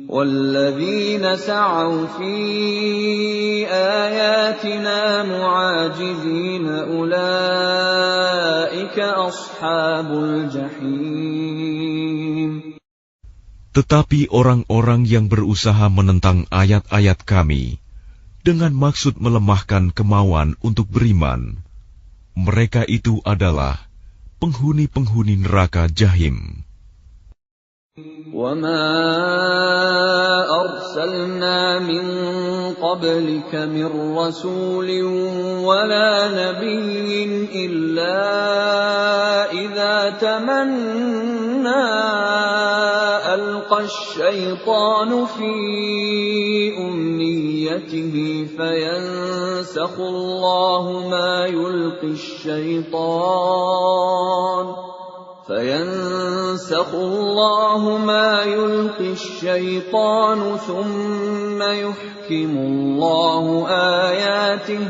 وَالَّذِينَ سَعَوْا فِي آيَاتِنَا مُعَاجِزِينَ أُولَٰئِكَ أَصْحَابُ الْجَحِيمِ. Tetapi orang-orang yang berusaha menentang ayat-ayat kami dengan maksud melemahkan kemauan untuk beriman, mereka itu adalah penghuni-penghuni neraka Jahim. وَمَا أَرْسَلْنَا مِن قَبْلِكَ مِن رَّسُولٍ وَلَا نَبِيٍّ إِلَّا إِذَا تَمَنَّىٰ أَلْقَى الشَّيْطَانُ فِي أُمْنِيَّتِهِ فَيَنسَخُ اللَّهُ مَا يُلْقِي الشَّيْطَانُ ثُمَّ يُحْكِمُ اللَّهُ آيَاتِهِ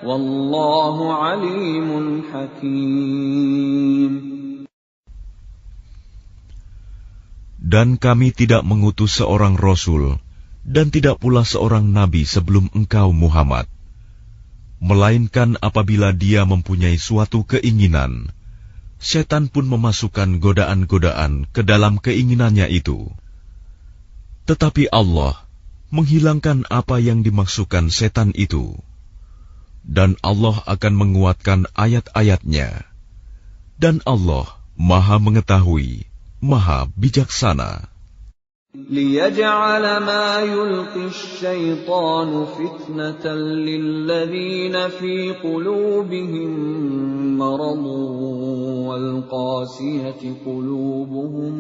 وَاللَّهُ عَلِيمٌ حَكِيمٌ. Dan kami tidak mengutus seorang Rasul dan tidak pula seorang Nabi sebelum engkau Muhammad, melainkan apabila dia mempunyai suatu keinginan, setan pun memasukkan godaan-godaan ke dalam keinginannya itu. Tetapi Allah menghilangkan apa yang dimaksudkan setan itu, dan Allah akan menguatkan ayat-ayatnya. Dan Allah Maha Mengetahui, Maha Bijaksana. لِيَجْعَلَ مَا يُلْقِي الشَّيْطَانُ فِتْنَةً لِّلَّذِينَ فِي قُلُوبِهِم مَّرَضٌ وَالْقَاسِيَةِ قُلُوبُهُمْ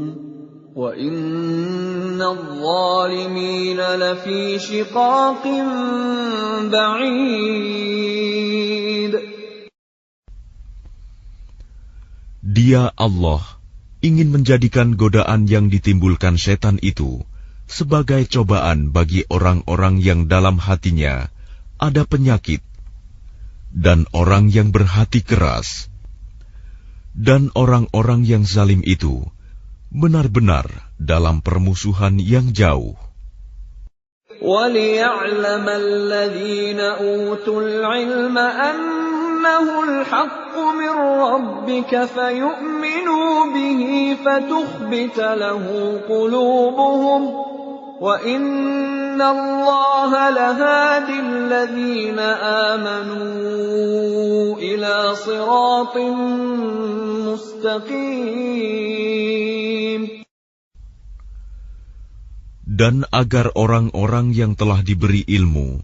وَإِنَّ الظَّالِمِينَ لَفِي شِقَاقٍ بَعِيدٍ. Dia Allah ingin menjadikan godaan yang ditimbulkan setan itu sebagai cobaan bagi orang-orang yang dalam hatinya ada penyakit dan orang yang berhati keras, dan orang-orang yang zalim itu benar-benar dalam permusuhan yang jauh. وَلِيَعْلَمَ الَّذِينَ أُوتُوا الْعِلْمَ أَنَّهُ الْحَقُّ مِنْ رَبِّكَ فَيُؤْمِنُوا بِهِ فَتُخْبِتَ لَهُ قُلُوبُهُمْ وَإِنَّ اللَّهَ لَهَادِ الَّذِينَ آمَنُوا إِلَى صِرَاطٍ مُسْتَقِيمٍ. Dan agar orang-orang yang telah diberi ilmu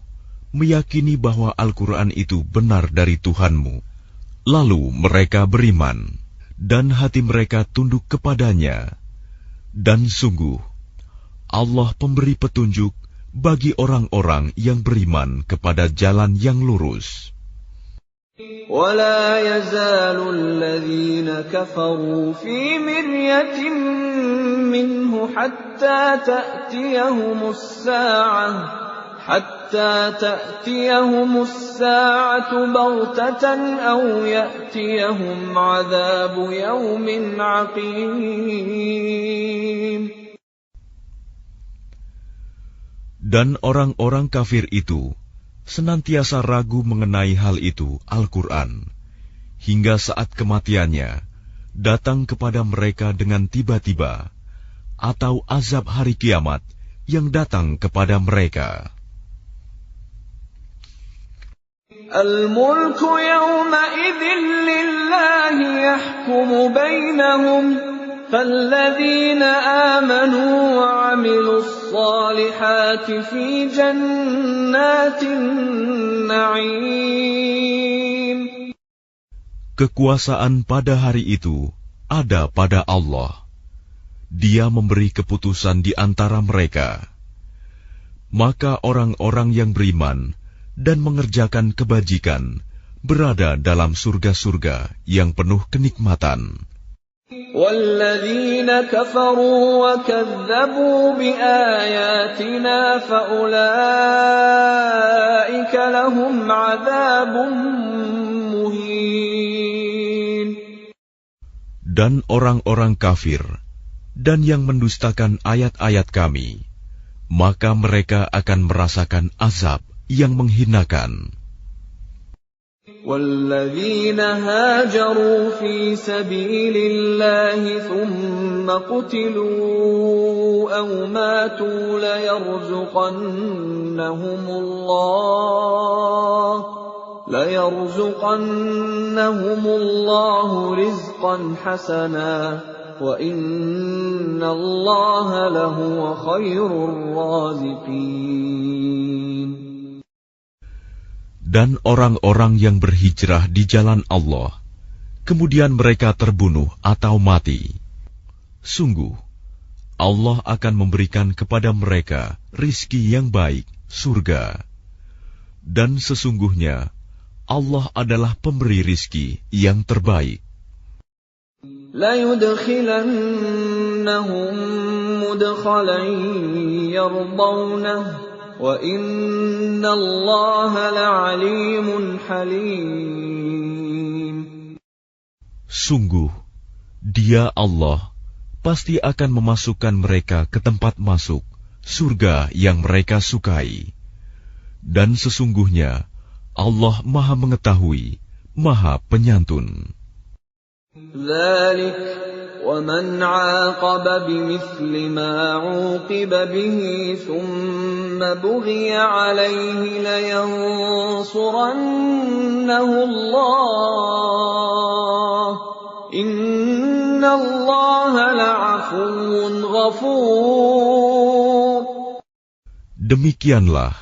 meyakini bahwa Al-Quran itu benar dari Tuhanmu, lalu mereka beriman, dan hati mereka tunduk kepadanya. Dan sungguh, Allah pemberi petunjuk bagi orang-orang yang beriman kepada jalan yang lurus. وَلَا يَزَالُ الَّذِينَ كَفَرُوا فِي مِرْيَةٍ مِّنْهُ حَتَّى تَأْتِيَهُمُ السَّاعَةُ بَغْتَةً أَوْ يَأْتِيَهُمْ عَذَابُ يَوْمٍ عَقِيمٍ. Dan orang-orang kafir itu senantiasa ragu mengenai hal itu, Al-Quran, hingga saat kematiannya datang kepada mereka dengan tiba-tiba, atau azab hari kiamat yang datang kepada mereka. Al-mulku yawma'idhin lillahi yahkumu bainahum فالذين آمنوا وعملوا الصالحات في جنات النعيم. Kekuasaan pada hari itu ada pada Allah. Dia memberi keputusan di antara mereka. Maka orang-orang yang beriman dan mengerjakan kebajikan berada dalam surga-surga yang penuh kenikmatan. وَالَّذِينَ كَفَرُوا وَكَذَّبُوا بِآيَاتِنَا فَأُولَئِكَ لَهُمْ عَذَابٌ مُهِينٌ. Dan orang-orang kafir dan yang mendustakan ayat-ayat kami, maka mereka akan merasakan azab yang menghinakan. وَالَّذِينَ هَاجَرُوا فِي سَبِيلِ اللَّهِ ثُمَّ قُتِلُوا أَوْ مَاتُوا لَيَرْزُقَنَّهُمُ اللَّهُ رِزْقًا حَسَنًا وَإِنَّ اللَّهَ لَهُوَ خَيْرُ الرَّازِقِينَ. Dan orang-orang yang berhijrah di jalan Allah, kemudian mereka terbunuh atau mati, sungguh Allah akan memberikan kepada mereka rizki yang baik, surga. Dan sesungguhnya Allah adalah pemberi rizki yang terbaik. لَيُدْخِلَنَّهُمْ مُدْخَلًا يَرْضَوْنَهُ وَإِنَّ اللَّهَ لَعَلِيمٌ حَلِيمٌ. Sungguh, Dia Allah pasti akan memasukkan mereka ke tempat masuk, surga yang mereka sukai. Dan sesungguhnya Allah Maha Mengetahui, Maha Penyantun. ذَلِكَ وَمَنْ عَاقَبَ بِمِثْلِ مَا عُوقِبَ بِهِ ثُمَّ بُغِيَ عَلَيْهِ لَيَنصُرَنَّهُ اللَّهُ إِنَّ اللَّهَ لَعَفُوٌّ غَفُورٌ. Demikianlah,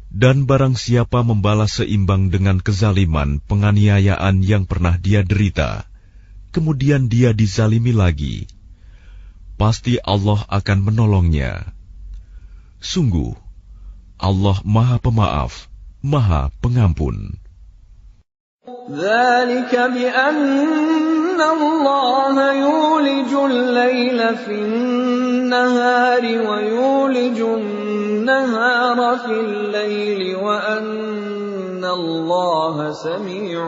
dan barang siapa membalas seimbang dengan kezaliman penganiayaan yang pernah dia derita, kemudian dia dizalimi lagi, pasti Allah akan menolongnya. Sungguh, Allah Maha Pemaaf, Maha Pengampun. ذلك بأن الله يولج الليل في النهار ويولج النهار في الليل وأن الله سميع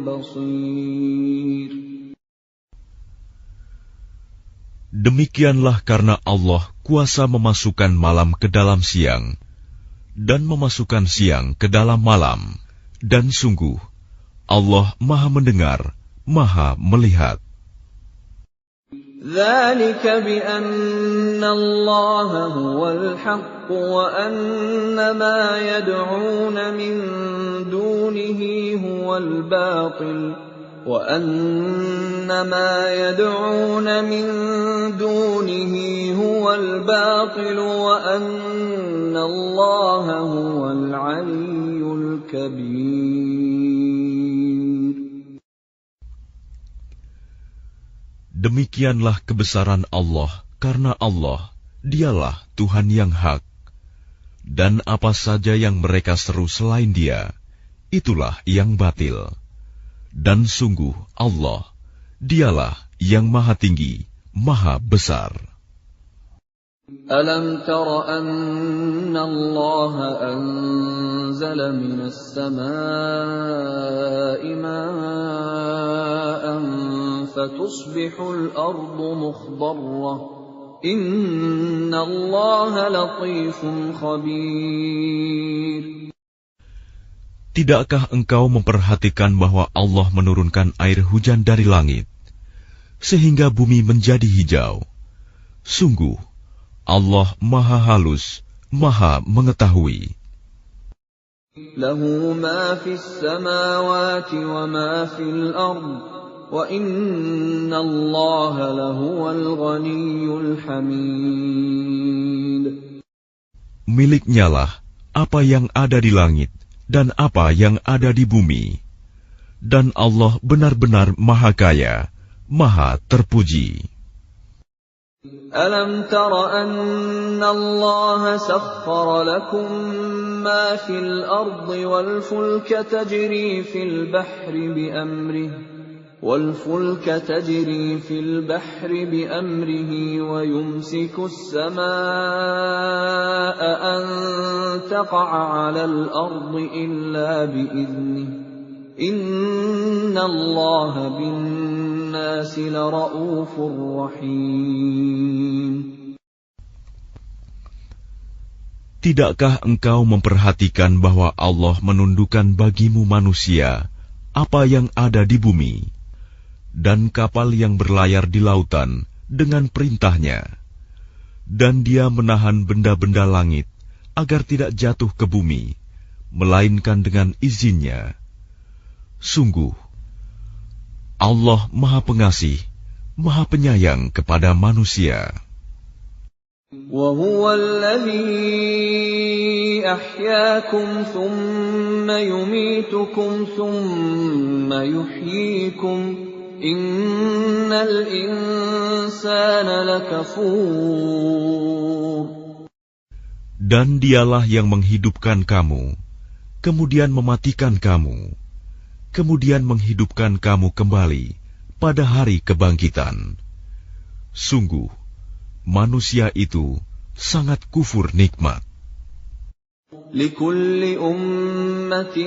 بصير. Demikianlah karena Allah kuasa memasukkan malam ke dalam siang dan memasukkan siang ke dalam malam, dan sungguh Allah Maha Mendengar, Maha Melihat. ذلك بأن الله هو الحق وأن ما يدعون من دونه هو الباطل وأن ما يدعون من دونه هو الباطل وأن الله هو العلي الكبير. Demikianlah kebesaran Allah, karena Allah, dialah Tuhan yang hak. Dan apa saja yang mereka seru selain Dia, itulah yang batil. Dan sungguh Allah, dialah yang maha tinggi, maha besar. ألم تر أن الله أنزل من السماء ماء فتصبح الأرض مخضرة إن الله لطيف خبير. Tidakkah engkau memperhatikan bahwa Allah menurunkan air hujan dari langit, sehingga bumi menjadi hijau? Sungguh, Allah Maha Halus, Maha Mengetahui. Lahu ma fis samawati wa ma fil ard wa inna Allaha lahuwal ghaniyyul hamid. Miliknyalah apa yang ada di langit dan apa yang ada di bumi, dan Allah benar-benar Maha Kaya, Maha Terpuji. ألم تر أن الله سخر لكم ما في الأرض والفلك تجري في البحر بأمره ويمسك السماء أن تقع على الأرض إلا بإذنه إن الله بالناس لرؤوف رحيم. Tidakkah engkau memperhatikan bahwa Allah menundukkan bagimu manusia apa yang ada di bumi, dan kapal yang berlayar di lautan dengan perintahnya, dan Dia menahan benda-benda langit agar tidak jatuh ke bumi, melainkan dengan izinnya. Sungguh, Allah Maha Pengasih, Maha Penyayang kepada manusia. وَهُوَ الَّذِي أَحْيَاكُمْ ثُمَّ يُمِيتُكُمْ ثُمَّ يُحْيِيكُمْ إِنَّ الْإِنسَانَ لَكَفُورٌ. Dan Dialah yang menghidupkan kamu, kemudian mematikan kamu, kemudian menghidupkan kamu kembali pada hari kebangkitan. Sungguh, manusia itu sangat kufur nikmat. لِكُلِّ أُمَّةٍ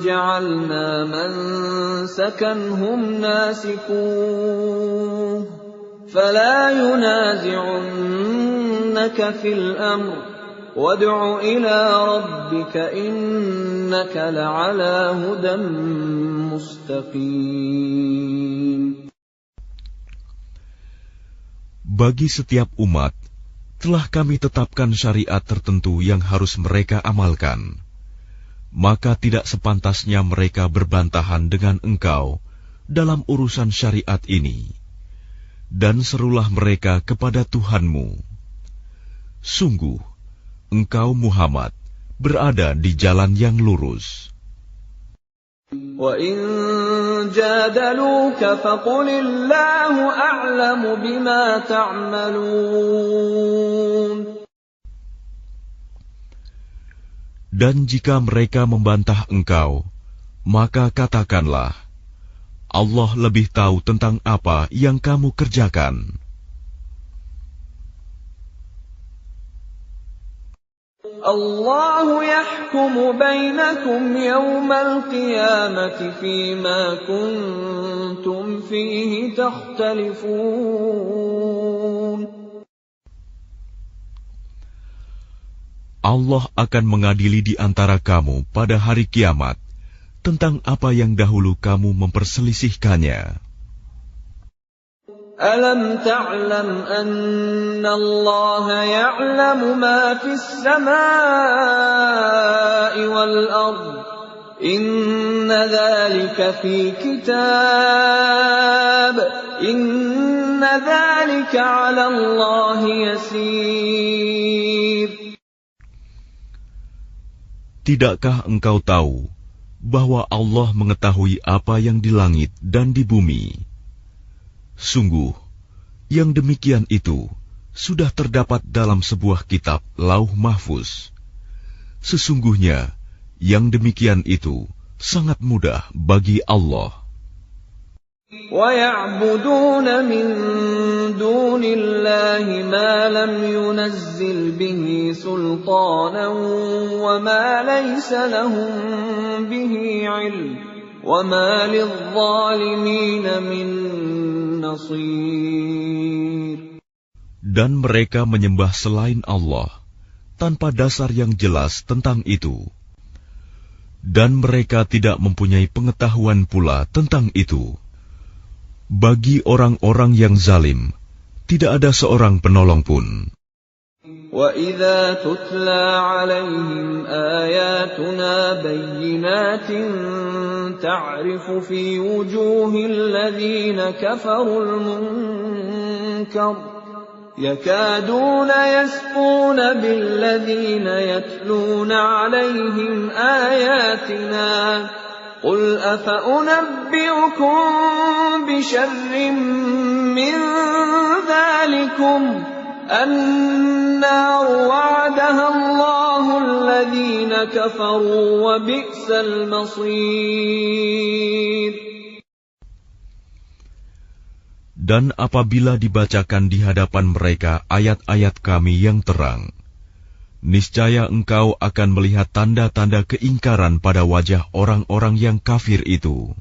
جَعَلْنَا مَنسَكًا هُمْ نَاسِكُوهُ فَلَا يُنَازِعُنَّكَ فِي الْأَمْرِ وَادْعُ إِلَى رَبِّكَ إِنَّكَ لَعَلَى هُدًى مُسْتَقِيمٍ. Bagi setiap umat, telah kami tetapkan syariat tertentu yang harus mereka amalkan. Maka tidak sepantasnya mereka berbantahan dengan engkau dalam urusan syariat ini. Dan serulah mereka kepada Tuhanmu. Sungguh, engkau Muhammad berada di jalan yang lurus. وَإِن جَادَلُوكَ فَقُلِ اللَّهُ أَعْلَمُ بِمَا تَعْمَلُونَ. Dan jika mereka membantah engkau, maka katakanlah, Allah lebih tahu tentang apa yang kamu kerjakan. Allahu yahkumu bainakum yawmal qiyamati fima kuntum fihi takhtalifun. Allah akan mengadili di antara kamu pada hari kiamat tentang apa yang dahulu kamu memperselisihkannya. Alam ta'lam anna Allah ya'lamu ma fis samaa'i wal ard. Inna dhalika fi kitab. Inna dhalika 'ala Allah yasir. Tidakkah engkau tahu bahwa Allah mengetahui apa yang di langit dan di bumi? Sungguh, yang demikian itu sudah terdapat dalam sebuah kitab Lauh Mahfuz. Sesungguhnya, yang demikian itu sangat mudah bagi Allah. وَيَعْبُدُونَ مِن دُونِ اللَّهِ مَا لَمْ يُنَزِّلْ بِهِ سُلْطَانًا وَمَا لَيْسَ لَهُم بِهِ عِلْمٌ وَمَا لِلظَّالِمِينَ مِن نَّصِيرٍ. Dan mereka menyembah selain Allah tanpa dasar yang jelas tentang itu. Dan mereka tidak mempunyai pengetahuan pula tentang itu. Bagi orang-orang yang zalim, tidak ada seorang penolong pun. وَإِذَا تُتْلَى عَلَيْهِمْ آيَاتُنَا بَيِّنَاتٍ تَعْرِفُ فِي وُجُوهِ الَّذِينَ كَفَرُوا الْمُنكَرَ يَكَادُونَ يَسْطُونَ بِالَّذِينَ يَتْلُونَ عَلَيْهِمْ آيَاتِنَا قُلْ أَفَأُنَبِّئُكُم بِشَرٍّ مِّن ذَلِكُمْ النَّارُ وَعَدَهَا اللَّهُ الَّذِينَ كَفَرُوا وَبِئْسَ الْمَصِيرُ. Dan apabila dibacakan di hadapan mereka ayat-ayat Kami yang terang, niscaya engkau akan melihat tanda-tanda keingkaran pada wajah orang-orang yang kafir itu.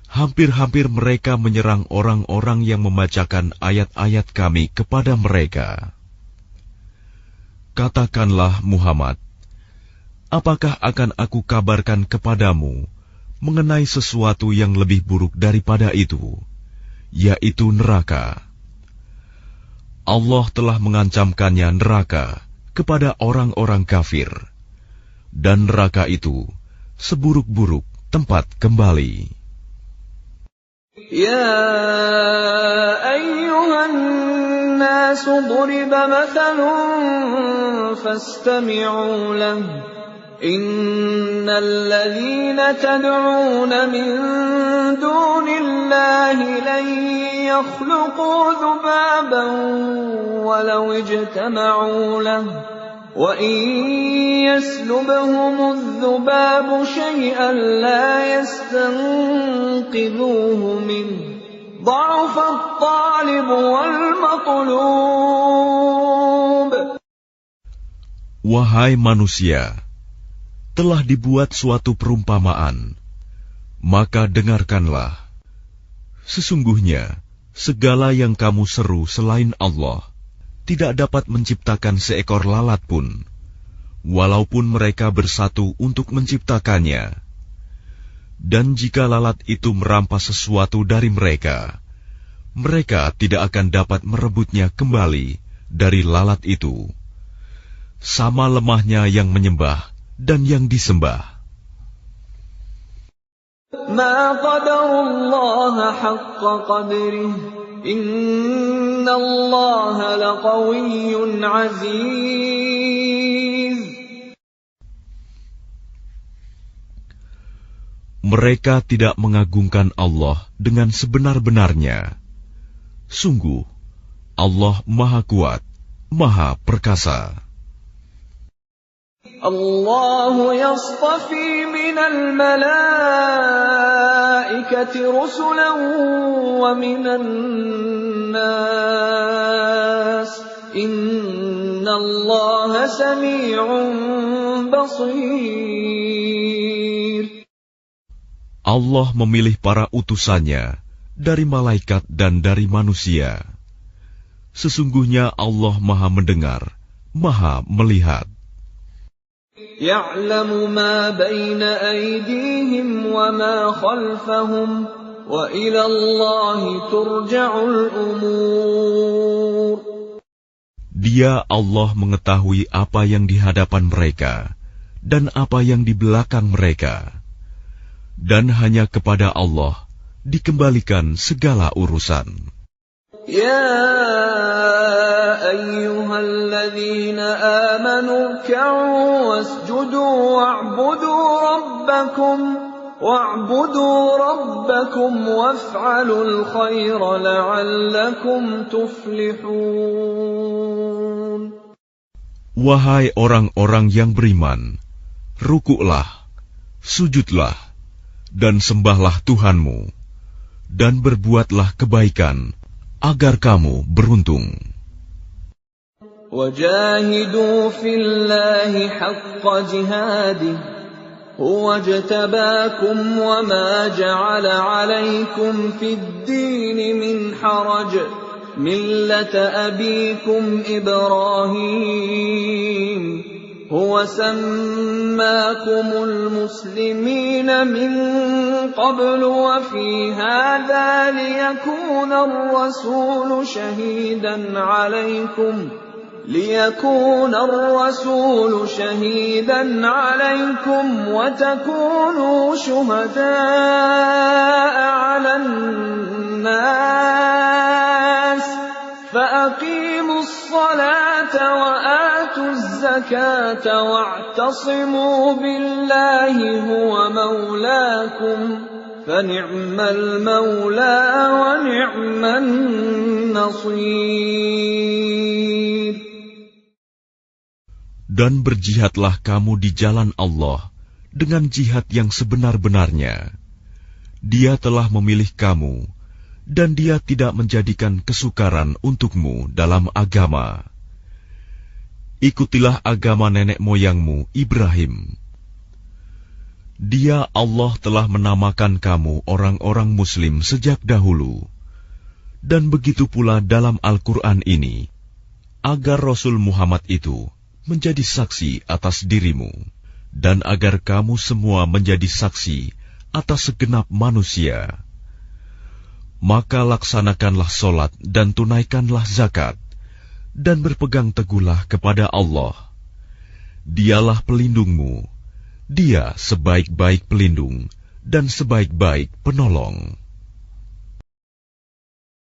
Hampir-hampir mereka menyerang orang-orang yang membacakan ayat-ayat Kami kepada mereka. Katakanlah Muhammad, apakah akan aku kabarkan kepadamu mengenai sesuatu yang lebih buruk daripada itu, yaitu neraka? Allah telah mengancamkannya neraka kepada orang-orang kafir, dan neraka itu seburuk-buruk tempat kembali. يَا أَيُّهَا النَّاسُ ضُرِبَ مَثَلٌ فَاسْتَمِعُوا لَهُ إِنَّ الَّذِينَ تَدْعُونَ مِن دُونِ اللَّهِ لَن يَخْلُقُوا ذُبَابًا وَلَوِ اجْتَمَعُوا لَهُ وَإِن يَسْلُبْهُمُ الذُّبَابُ شَيْئًا لَّا يَسْتَنقِذُوهُ مِنْهُ ضَعُفَ الطَّالِبُ وَالْمَطْلُوبُ. Wahai manusia, telah dibuat suatu perumpamaan, maka dengarkanlah. Sesungguhnya, segala yang kamu seru selain Allah tidak dapat menciptakan seekor lalat pun, walaupun mereka bersatu untuk menciptakannya. Dan jika lalat itu merampas sesuatu dari mereka, mereka tidak akan dapat merebutnya kembali dari lalat itu. Sama lemahnya yang menyembah dan yang disembah. Ma qadarullaha haqqa qadrih, innallaha laqawiyyun aziz. Mereka tidak mengagungkan Allah dengan sebenar-benarnya. Sungguh, Allah Maha Kuat, Maha Perkasa. Allah yastafi minal malaikati rusulan wa minan nas. Innallaha sami'un basir. Allah memilih para utusannya dari malaikat dan dari manusia. Sesungguhnya Allah Maha mendengar, Maha melihat. Ya'lamu ma baina aydihim wa ma khalfahum wa ila Allahi turja'ul umur. Dia Allah mengetahui apa yang di hadapan mereka dan apa yang di belakang mereka. Dan hanya kepada Allah dikembalikan segala urusan. Ya ayyuhalladzina amanu irka'u wasjudu wa'budu rabbakum waf'alul khaira la'allakum tuflihun. Wahai orang-orang yang beriman, rukuklah, sujudlah, dan sembahlah Tuhanmu, dan berbuatlah kebaikan, agar kamu beruntung. Wajahidu fillahi haqqa jihadih, huwa jtabakum wa ma ja'ala alaykum fid dini min haraj, millata abikum Ibrahim. هو سماكم المسلمين من قبل وفي هذا ليكون الرسول شهيدا عليكم وتكونوا شهداء على الناس فأقيموا الصلاة وآتوا الزكاة واعتصموا بالله هو مولاكم فنعم المولى ونعم النصير. Dan berjihadlah kamu di jalan Allah dengan jihad yang sebenar-benarnya. Dia telah memilih kamu, dan Dia tidak menjadikan kesukaran untukmu dalam agama. Ikutilah agama nenek moyangmu Ibrahim. Dia Allah telah menamakan kamu orang-orang Muslim sejak dahulu, dan begitu pula dalam Al-Quran ini, agar Rasul Muhammad itu menjadi saksi atas dirimu, dan agar kamu semua menjadi saksi atas segenap manusia. Maka laksanakanlah solat dan tunaikanlah zakat, dan berpegang teguhlah kepada Allah. Dialah pelindungmu, Dia sebaik-baik pelindung dan sebaik-baik penolong.